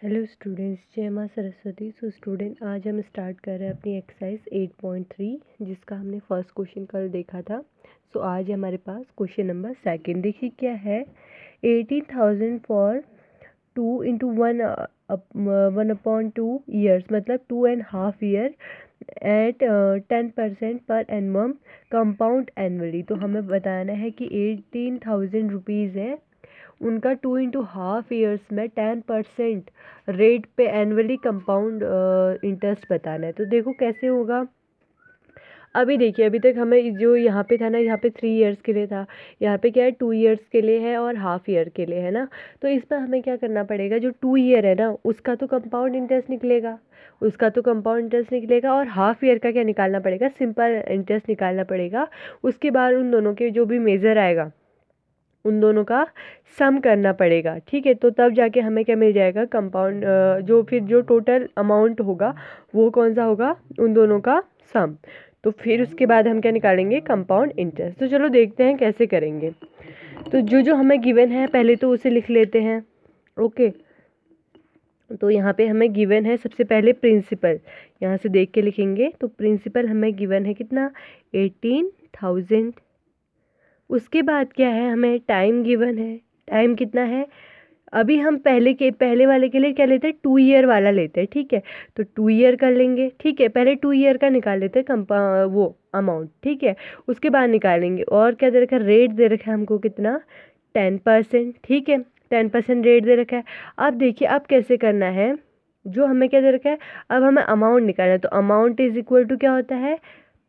Hello students, जय माँ Saraswati. So student, आज हम स्टार्ट कर रहे हैं अपनी एक्सरसाइज 8.3 जिसका हमने फर्स्ट क्वेश्चन कल देखा था। सो आज हमारे पास क्वेश्चन नंबर सेकंड। देखिए क्या है। 18,000 फॉर 2 इंटू 1/2 ईयर्स, मतलब 2.5 year eight 10% per annum compound annually. तो हमें बताना है कि 18,000 रुपीज़ है, उनका 2.5 ईयर्स में 10% रेट पे एनुअली कंपाउंड इंटरेस्ट बताना है। तो देखो कैसे होगा। अभी देखिए, अभी तक हमें जो यहाँ पे था ना, यहाँ पे 3 ईयर्स के लिए था, यहाँ पे क्या है 2 ईयर्स के लिए है और हाफ ईयर के लिए है ना। तो इसमें हमें क्या करना पड़ेगा, जो 2 ईयर है ना उसका तो कंपाउंड इंटरेस्ट निकलेगा, और हाफ ईयर का क्या निकालना पड़ेगा, सिंपल इंटरेस्ट निकालना पड़ेगा। उसके बाद उन दोनों के जो भी मेजर आएगा उन दोनों का सम करना पड़ेगा, ठीक है। तो तब जाके हमें क्या मिल जाएगा, कंपाउंड जो टोटल अमाउंट होगा वो कौन सा होगा, उन दोनों का सम। तो फिर उसके बाद हम क्या निकालेंगे, कंपाउंड इंटरेस्ट। तो चलो देखते हैं कैसे करेंगे। तो जो हमें गिवन है पहले तो उसे लिख लेते हैं। ओके, तो यहाँ पे हमें गिवन है सबसे पहले प्रिंसिपल, यहाँ से देख के लिखेंगे। तो प्रिंसिपल हमें गिवन है कितना, 18,000। उसके बाद क्या है, हमें टाइम गिवन है। टाइम कितना है, अभी हम पहले वाले के लिए क्या लेते हैं, 2 ईयर वाला लेते हैं, ठीक है। तो 2 ईयर कर लेंगे, ठीक है। पहले 2 ईयर का निकाल लेते हैं वो अमाउंट, ठीक है। उसके बाद निकालेंगे। और क्या दे रखा है, रेट दे रखा है हमको कितना, 10%, ठीक है। 10% रेट दे रखा है। अब देखिए अब कैसे करना है, जो हमें क्या दे रखा है, अब हमें अमाउंट निकालना है। तो अमाउंट इज इक्वल टू क्या होता है,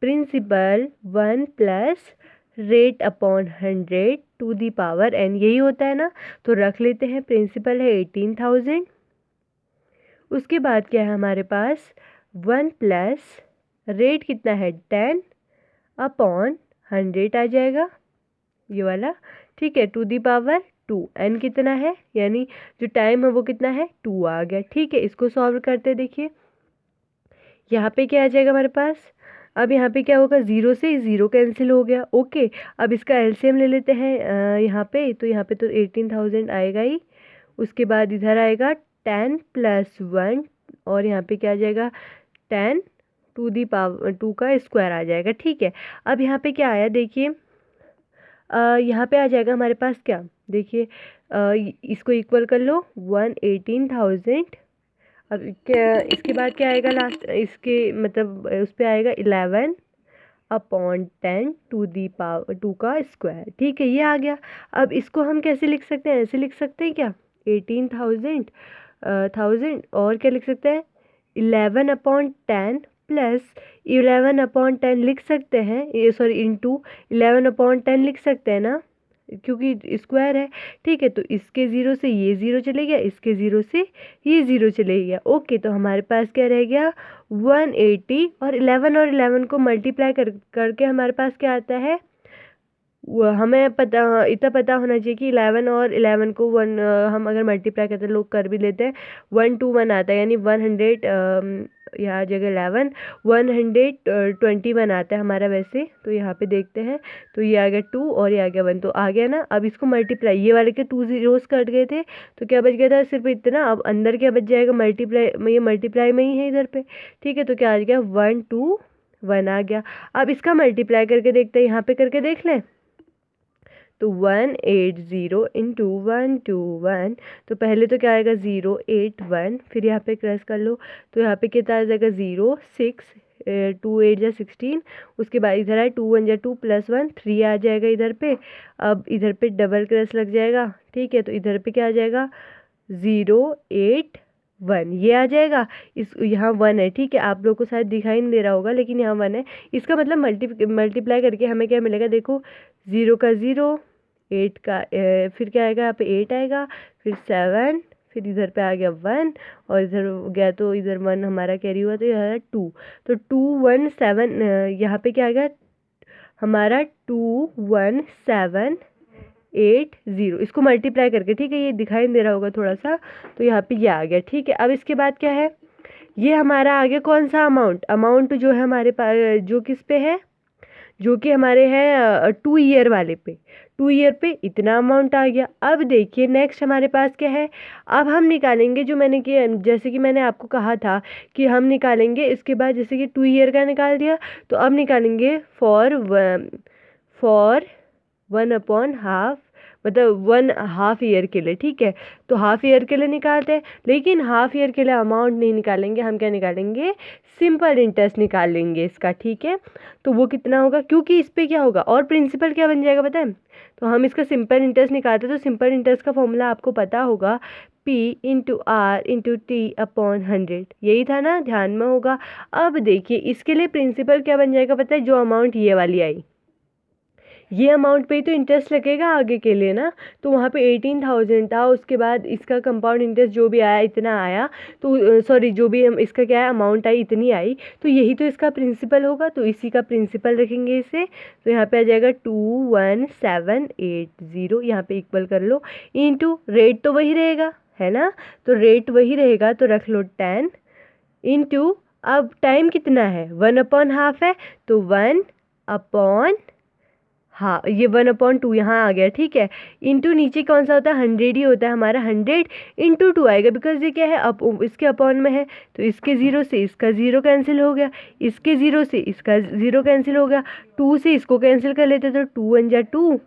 principal 1 plus rate upon 100 to the power n, यही होता है ना। तो रख लेते हैं, प्रिंसिपल है 18,000। उसके बाद क्या है हमारे पास, 1 प्लस रेट कितना है 10 अपॉन 100 आ जाएगा ये वाला, ठीक है, टू दी पावर 2। n कितना है, यानी जो टाइम है वो कितना है, 2 आ गया, ठीक है। इसको सॉल्व करते देखिए, यहाँ पे क्या आ जाएगा हमारे पास। अब यहाँ पे क्या होगा, ज़ीरो से ज़ीरो कैंसिल हो गया। ओके, अब इसका एलसीएम ले लेते हैं यहाँ पे। तो यहाँ पे तो 18,000 आएगा ही। उसके बाद इधर आएगा 10 प्लस 1, और यहाँ पे क्या आ जाएगा, 10 टू दी पावर 2 का स्क्वायर आ जाएगा, ठीक है। अब यहाँ पे क्या आया देखिए, यहाँ पे आ जाएगा हमारे पास क्या, देखिए इसको इक्वल कर लो, 18,000। अब क्या इसके बाद क्या आएगा लास्ट, इसके मतलब उस पर आएगा 11 अपॉन 10 टू दी पावर 2 का स्क्वायर, ठीक है। ये आ गया। अब इसको हम कैसे लिख सकते हैं, ऐसे लिख सकते हैं क्या, 18,000 और क्या लिख सकते हैं, 11/10 प्लस 11/10 लिख सकते हैं, ये सॉरी इंटू 11/10 लिख सकते हैं ना, क्योंकि स्क्वायर है, ठीक है। तो इसके ज़ीरो से ये ज़ीरो चले गया, इसके ज़ीरो से ये ज़ीरो चले गया। ओके, तो हमारे पास क्या रह गया, 180। और 11 को मल्टीप्लाई करके हमारे पास क्या आता है, वो हमें इतना पता होना चाहिए कि 11 और 11 को हम अगर मल्टीप्लाई करते हैं, लोग कर भी लेते हैं, 121 आता है, यानी 100 यहाँ जगह 11 121 आता है हमारा वैसे। तो यहाँ पे देखते हैं, तो ये आ गया 2 और ये आ गया 1, तो आ गया ना। अब इसको मल्टीप्लाई, ये वाले के 2 ज़ीरोस कट गए थे, तो क्या बच गया था, सिर्फ इतना। अब अंदर क्या बच जाएगा, मल्टीप्लाई, ये मल्टीप्लाई में ही है इधर पे, ठीक है। तो क्या आ गया, 121 आ गया। अब इसका मल्टीप्लाई करके देखते हैं, यहाँ पे करके देख लें। तो 180 इंटू 121, तो पहले तो क्या आएगा 081, फिर यहाँ पे क्रॉस कर लो, तो यहाँ पे कितना आ जाएगा 06, 2 8 जा 16। उसके बाद इधर आए 2 1 जा 2 प्लस 1 3 आ जाएगा इधर पे। अब इधर पे डबल क्रॉस लग जाएगा, ठीक है। तो इधर पे क्या आ जाएगा, 081 ये आ जाएगा। इस यहाँ 1 है, ठीक है, आप लोग को शायद दिखाई नहीं दे रहा होगा, लेकिन यहाँ 1 है। इसका मतलब मल्टीप्लाई करके हमें क्या मिलेगा, देखो 0 का 0, 8 का फिर क्या आएगा, यहाँ पे 8 आएगा, फिर 7, फिर इधर पे आ गया 1, और इधर गया तो इधर 1 हमारा कैरी हुआ, तो यहाँ 2। तो 217 यहाँ पे क्या आ गया हमारा, 21780। इसको मल्टीप्लाई करके, ठीक है, ये दिखाई नहीं दे रहा होगा थोड़ा सा, तो यहाँ पे ये आ गया, ठीक है। अब इसके बाद क्या है, ये हमारा आ गया कौन सा अमाउंट, जो है हमारे पास, जो किस पे है, जो कि हमारे हैं 2 ईयर वाले पे। 2 ईयर पे इतना अमाउंट आ गया। अब देखिए नेक्स्ट हमारे पास क्या है, अब हम निकालेंगे जो मैंने कि जैसे कि मैंने आपको कहा था कि हम निकालेंगे इसके बाद, जैसे कि 2 ईयर का निकाल दिया, तो अब निकालेंगे फॉर 1/2, मतलब 1/2 ईयर के लिए। ठीक है, तो हाफ ईयर के लिए निकालते हैं, लेकिन हाफ ईयर के लिए अमाउंट नहीं निकालेंगे, हम क्या निकालेंगे, सिंपल इंटरेस्ट निकाल लेंगे इसका। ठीक है, तो वो कितना होगा, क्योंकि इस पे क्या होगा और प्रिंसिपल क्या बन जाएगा पता है, तो हम इसका सिंपल इंटरेस्ट निकालते हैं। तो सिंपल इंटरेस्ट का फॉर्मूला आपको पता होगा, P/R/T/100, यही था ना, ध्यान में होगा। अब देखिए इसके लिए प्रिंसिपल क्या बन जाएगा पता है, जो अमाउंट ये वाली आई, ये अमाउंट पे ही तो इंटरेस्ट लगेगा आगे के लिए ना। तो वहाँ पे 18,000 था, उसके बाद इसका कंपाउंड इंटरेस्ट जो भी आया इतना आया, तो सॉरी जो भी इसका क्या है अमाउंट आई इतनी आई, तो यही तो इसका प्रिंसिपल होगा, तो इसी का प्रिंसिपल रखेंगे इसे। तो यहाँ पे आ जाएगा 21780, यहाँ पे इक्वल कर लो, इंटू रेट तो वही रहेगा है ना, तो रेट वही रहेगा तो रख लो 10, इंटू अब टाइम कितना है, 1/2 है, तो 1/, हाँ ये 1/2 यहाँ आ गया। ठीक है, इंटू नीचे कौन सा होता है, 100 ही होता है हमारा, 100 इंटू 2 आएगा, बिकॉज ये क्या है अब इसके अपॉन में है, तो इसके 0 से इसका 0 कैंसिल हो गया, इसके 0 से इसका 0 कैंसिल हो गया, 2 से इसको कैंसिल कर लेते तो 2 1 जा 2,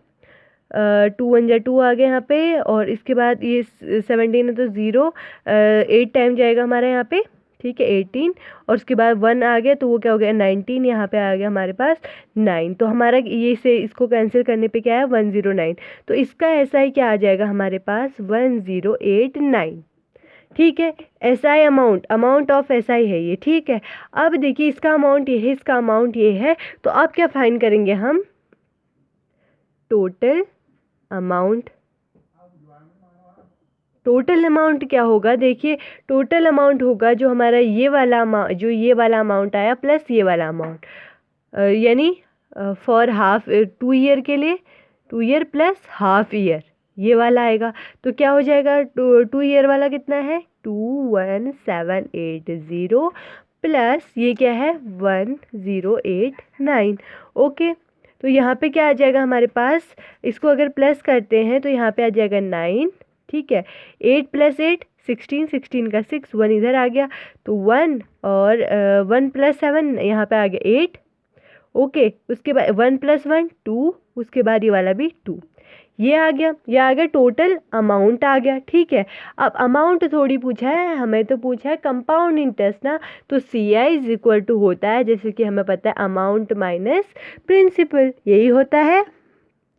2 1 जा 2 आ गया यहाँ पे, और इसके बाद ये 17 है तो 0, 8 टाइम जाएगा हमारा यहाँ पे। ठीक है 18, और उसके बाद 1 आ गया तो वो क्या हो गया 19, यहाँ पे आ गया हमारे पास 9, तो हमारा ये से इसको कैंसिल करने पे क्या है 109, तो इसका ऐसा ही क्या आ जाएगा हमारे पास 1089। ठीक है, SI अमाउंट ऑफ SI है ये। ठीक है, अब देखिए इसका अमाउंट ये है, इसका अमाउंट ये है, तो अब क्या फाइंड करेंगे हम, टोटल अमाउंट। टोटल अमाउंट क्या होगा, देखिए टोटल अमाउंट होगा जो हमारा ये वाला अमाउंट, जो ये वाला अमाउंट आया प्लस ये वाला अमाउंट, यानी फॉर हाफ 2 ईयर के लिए, 2 ईयर प्लस हाफ ईयर ये वाला आएगा। तो क्या हो जाएगा, 2 ईयर वाला कितना है 21780 प्लस ये क्या है 1089। ओके, तो यहाँ पे क्या आ जाएगा हमारे पास, इसको अगर प्लस करते हैं तो यहाँ पे आ जाएगा 9। ठीक है, 8 + 8 16, 16 का 6, 1 इधर आ गया तो 1, और 1 + 7 यहाँ पे आ गया 8। ओके, उसके बाद 1 + 1 2, उसके बाद ये वाला भी 2, ये आ गया, ये आ गया टोटल अमाउंट आ गया। ठीक है, अब अमाउंट थोड़ी पूछा है हमें, तो पूछा है कंपाउंड इंटरेस्ट ना, तो CI = होता है, जैसे कि हमें पता है अमाउंट माइनस प्रिंसिपल, यही होता है।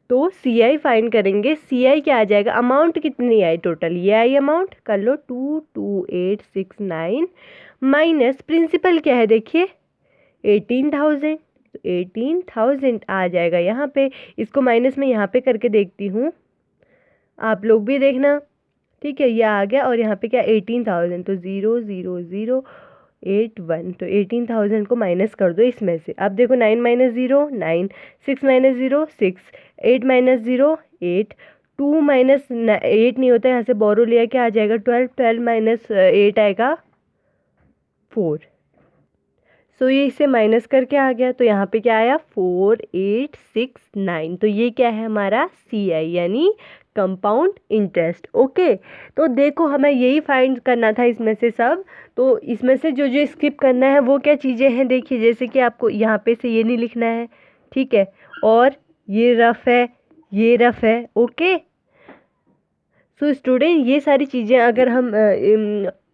तो CI फाइंड करेंगे, CI क्या आ जाएगा, अमाउंट कितनी आई टोटल, ये आई अमाउंट, कर लो 22869 माइनस प्रिंसिपल क्या है देखिए 18,000, तो 18,000 आ जाएगा यहाँ पे। इसको माइनस में यहाँ पे करके देखती हूँ, आप लोग भी देखना। ठीक है, ये आ गया, और यहाँ पे क्या 18,000, तो 00081, तो 18,000 को माइनस कर दो इसमें से। अब देखो 9 - 0 9, 6 - 0 6, 8 - 0 8, 2 - 8 नहीं होता, यहाँ से बोरो लिया, क्या आ जाएगा 12, 12 - 8 आएगा 4। सो ये इसे माइनस करके आ गया, तो यहाँ पे क्या आया 4869, तो ये क्या है हमारा CI यानी कंपाउंड इंटरेस्ट। ओके, तो देखो हमें यही फाइंड करना था इसमें से सब, तो इसमें से जो जो स्किप करना है वो क्या चीज़ें हैं देखिए, जैसे कि आपको यहाँ पे से ये नहीं लिखना है। ठीक है, और ये रफ है, ये रफ है। ओके, सो स्टूडेंट ये सारी चीज़ें अगर हम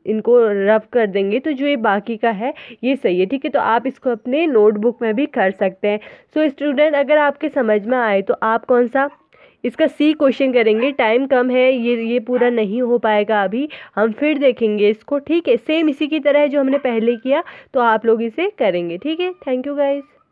इनको रफ कर देंगे तो जो ये बाकी का है ये सही है। ठीक है, तो आप इसको अपने नोटबुक में भी कर सकते हैं। सो स्टूडेंट अगर आपके समझ में आए तो आप कौन सा इसका C क्वेश्चन करेंगे, टाइम कम है, ये पूरा नहीं हो पाएगा अभी, हम फिर देखेंगे इसको। ठीक है, सेम इसी की तरह है जो हमने पहले किया, तो आप लोग इसे करेंगे। ठीक है, थैंक यू गाइज।